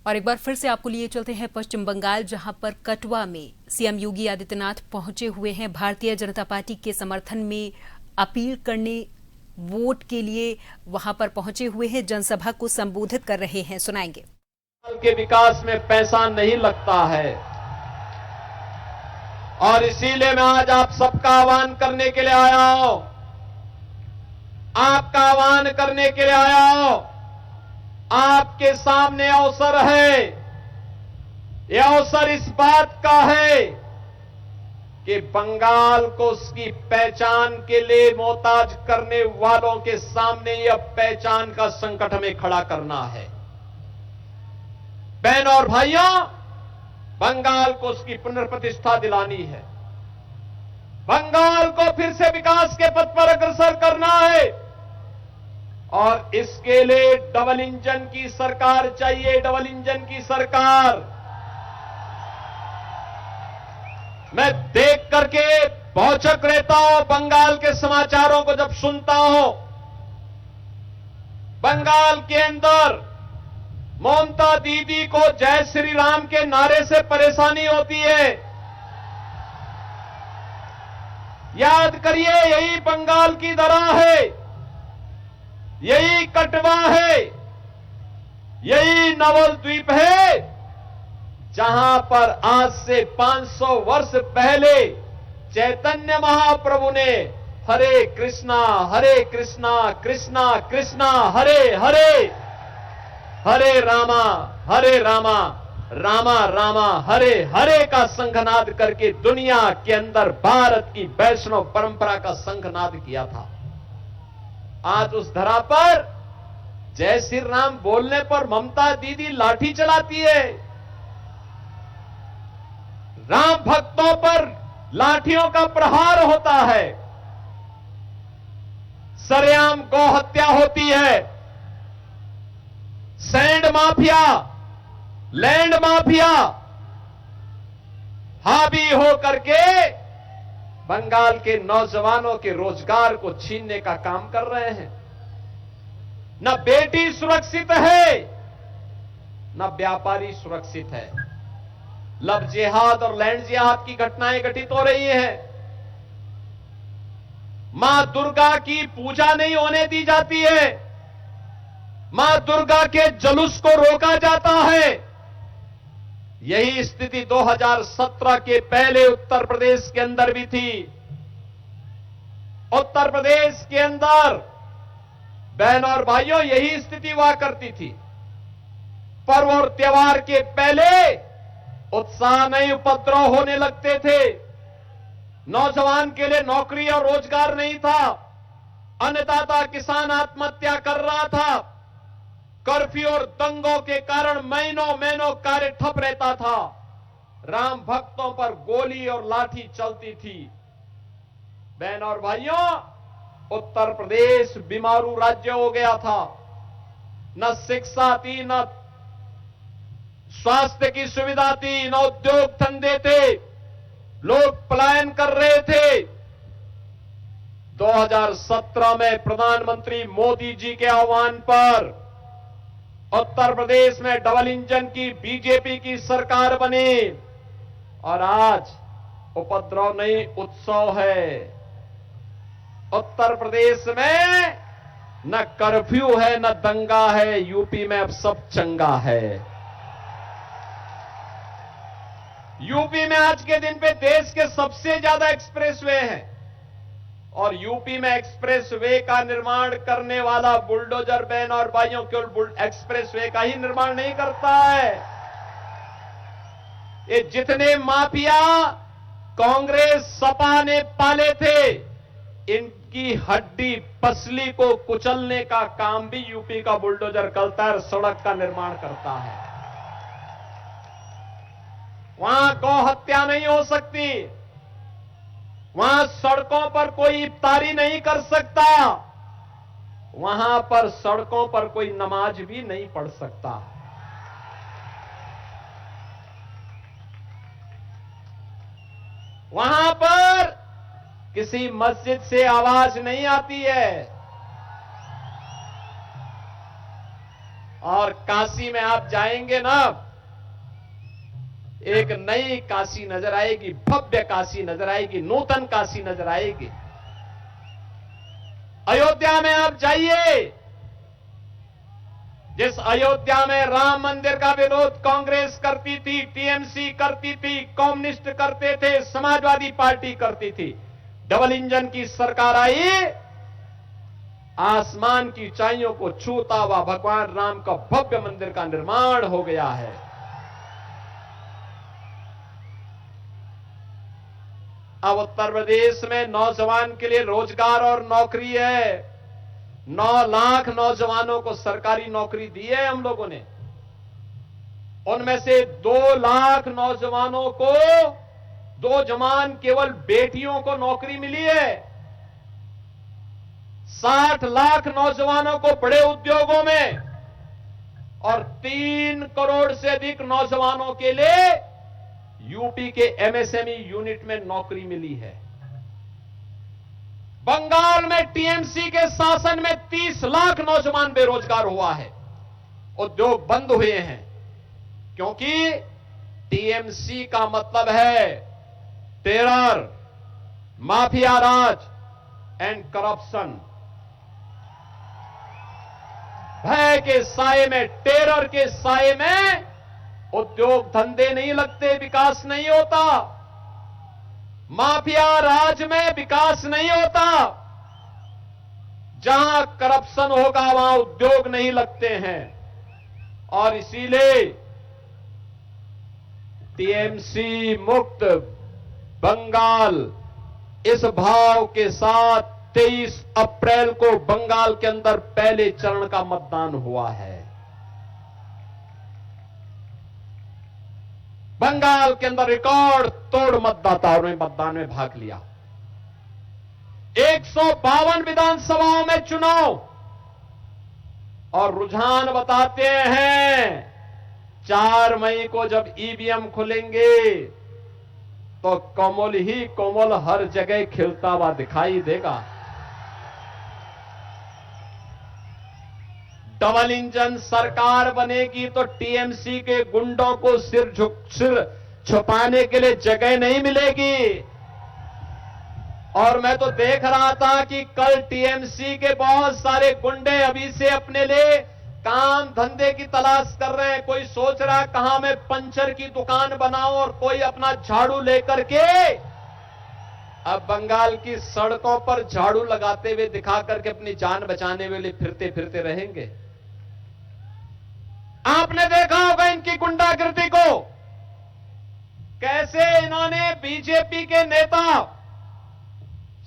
और एक बार फिर से आपको लिए चलते हैं पश्चिम बंगाल, जहां पर कटवा में सीएम योगी आदित्यनाथ पहुंचे हुए हैं। भारतीय जनता पार्टी के समर्थन में अपील करने वोट के लिए वहां पर पहुंचे हुए हैं, जनसभा को संबोधित कर रहे हैं। सुनाएंगे। के विकास में पैसा नहीं लगता है और इसीलिए मैं आज आप सबका आह्वान करने के लिए आया हूं, आपका आह्वान करने के लिए आया हूं। आपके सामने अवसर है, यह अवसर इस बात का है कि बंगाल को उसकी पहचान के लिए मोहताज करने वालों के सामने यह पहचान का संकट हमें खड़ा करना है। बहनों और भाइयों, बंगाल को उसकी पुनर्प्रतिष्ठा दिलानी है, बंगाल को फिर से विकास के पथ पर अग्रसर करना है और इसके लिए डबल इंजन की सरकार चाहिए। डबल इंजन की सरकार मैं देख करके भौचक रहता हूं, बंगाल के समाचारों को जब सुनता हूं। बंगाल के अंदर ममता दीदी को जय श्री राम के नारे से परेशानी होती है। याद करिए, यही बंगाल की धरा है, यही कटवा है, यही नवलद्वीप है, जहां पर आज से 500 वर्ष पहले चैतन्य महाप्रभु ने हरे कृष्णा कृष्णा कृष्णा हरे हरे, हरे रामा रामा रामा हरे हरे का संघनाद करके दुनिया के अंदर भारत की वैष्णव परंपरा का संघनाद किया था। आज उस धरा पर जय श्री राम बोलने पर ममता दीदी लाठी चलाती है, राम भक्तों पर लाठियों का प्रहार होता है, सरेआम गौ हत्या होती है, सैंड माफिया, लैंड माफिया हावी हो करके बंगाल के नौजवानों के रोजगार को छीनने का काम कर रहे हैं। न बेटी सुरक्षित है, न व्यापारी सुरक्षित है। लव जिहाद और लैंड जिहाद की घटनाएं घटित हो रही हैं। मां दुर्गा की पूजा नहीं होने दी जाती है, मां दुर्गा के जुलूस को रोका जाता है। यही स्थिति 2017 के पहले उत्तर प्रदेश के अंदर भी थी। उत्तर प्रदेश के अंदर बहनों और भाइयों, यही स्थिति हुआ करती थी। पर्व और त्योहार के पहले उत्साह नहीं, उपद्रव होने लगते थे। नौजवान के लिए नौकरी और रोजगार नहीं था, अन्नदाता किसान आत्महत्या कर रहा था। कर्फ्यू और दंगों के कारण महीनों महीनों कार्य ठप रहता था। राम भक्तों पर गोली और लाठी चलती थी। बहनों और भाइयों, उत्तर प्रदेश बीमारू राज्य हो गया था। न शिक्षा थी, न स्वास्थ्य की सुविधा थी, न उद्योग धंधे थे, लोग पलायन कर रहे थे। 2017 में प्रधानमंत्री मोदी जी के आह्वान पर उत्तर प्रदेश में डबल इंजन की बीजेपी की सरकार बनी और आज उपद्रव नहीं, उत्सव है। उत्तर प्रदेश में न कर्फ्यू है, न दंगा है, यूपी में अब सब चंगा है। यूपी में आज के दिन पे देश के सबसे ज्यादा एक्सप्रेसवे हैं और यूपी में एक्सप्रेसवे का निर्माण करने वाला बुलडोजर, बहन और भाइयों, केवल एक्सप्रेसवे का ही निर्माण नहीं करता है। ये जितने माफिया कांग्रेस सपा ने पाले थे, इनकी हड्डी पसली को कुचलने का काम भी यूपी का बुलडोजर करता है, सड़क का निर्माण करता है। वहां गौ हत्या नहीं हो सकती, वहां सड़कों पर कोई इफ्तारी नहीं कर सकता, वहां पर सड़कों पर कोई नमाज भी नहीं पढ़ सकता। वहां पर किसी मस्जिद से आवाज नहीं आती है। और काशी में आप जाएंगे ना, एक नई काशी नजर आएगी, भव्य काशी नजर आएगी, नूतन काशी नजर आएगी। अयोध्या में आप जाइए, जिस अयोध्या में राम मंदिर का विरोध कांग्रेस करती थी, टीएमसी करती थी, कम्युनिस्ट करते थे, समाजवादी पार्टी करती थी, डबल इंजन की सरकार आई, आसमान की ऊंचाइयों को छूता हुआ भगवान राम का भव्य मंदिर का निर्माण हो गया है। अब उत्तर प्रदेश में नौजवान के लिए रोजगार और नौकरी है। 9 लाख नौजवानों को सरकारी नौकरी दी है हम लोगों ने। उनमें से 2 लाख नौजवानों को, 2 जवान केवल बेटियों को नौकरी मिली है। 60 लाख नौजवानों को बड़े उद्योगों में और 3 करोड़ से अधिक नौजवानों के लिए यूपी के एमएसएमई यूनिट में नौकरी मिली है। बंगाल में टीएमसी के शासन में 30 लाख नौजवान बेरोजगार हुआ है, उद्योग बंद हुए हैं, क्योंकि टीएमसी का मतलब है terror, mafia Raj and corruption. भय के साए में, टेरर के साए में उद्योग धंधे नहीं लगते, विकास नहीं होता। माफिया राज में विकास नहीं होता। जहां करप्शन होगा वहां उद्योग नहीं लगते हैं। और इसीलिए टीएमसी मुक्त बंगाल इस भाव के साथ 23 अप्रैल को बंगाल के अंदर पहले चरण का मतदान हुआ है। बंगाल के अंदर रिकॉर्ड तोड़ मतदाताओं ने मतदान में भाग लिया। 152 विधानसभाओं में चुनाव, और रुझान बताते हैं 4 मई को जब ईवीएम खुलेंगे तो कमल ही कमल हर जगह खिलता हुआ दिखाई देगा। डबल इंजन सरकार बनेगी तो टीएमसी के गुंडों को सिर छुपाने के लिए जगह नहीं मिलेगी। और मैं तो देख रहा था कि कल टीएमसी के बहुत सारे गुंडे अभी से अपने लिए काम धंधे की तलाश कर रहे हैं। कोई सोच रहा कहां मैं पंचर की दुकान बनाऊं, और कोई अपना झाड़ू लेकर के अब बंगाल की सड़कों पर झाड़ू लगाते हुए दिखा करके अपनी जान बचाने के लिए फिरते फिरते रहेंगे। आपने देखा होगा इनकी गुंडागिर्दी को, कैसे इन्होंने बीजेपी के नेता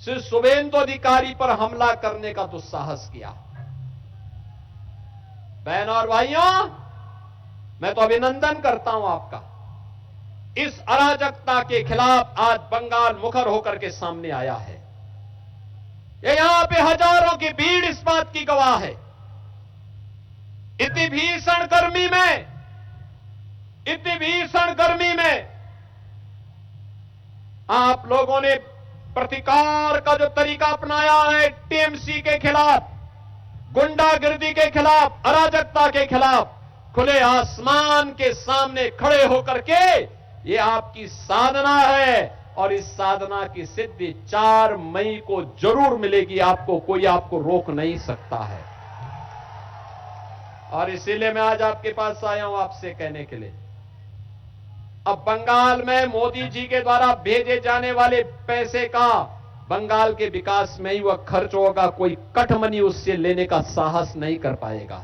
श्री शुभेंदु अधिकारी पर हमला करने का दुस्साहस किया। बहनों और भाइयों, मैं तो अभिनंदन करता हूं आपका। इस अराजकता के खिलाफ आज बंगाल मुखर होकर के सामने आया है। यहां पे हजारों की भीड़ इस बात की गवाह है। इतनी भीषण गर्मी में आप लोगों ने प्रतिकार का जो तरीका अपनाया है टीएमसी के खिलाफ, गुंडागिर्दी के खिलाफ, अराजकता के खिलाफ, खुले आसमान के सामने खड़े होकर के ये आपकी साधना है। और इस साधना की सिद्धि 4 मई को जरूर मिलेगी आपको, कोई आपको रोक नहीं सकता है। और इसीलिए मैं आज आपके पास आया हूं आपसे कहने के लिए, अब बंगाल में मोदी जी के द्वारा भेजे जाने वाले पैसे का बंगाल के विकास में ही वह खर्च होगा, कोई कटमनी उससे लेने का साहस नहीं कर पाएगा।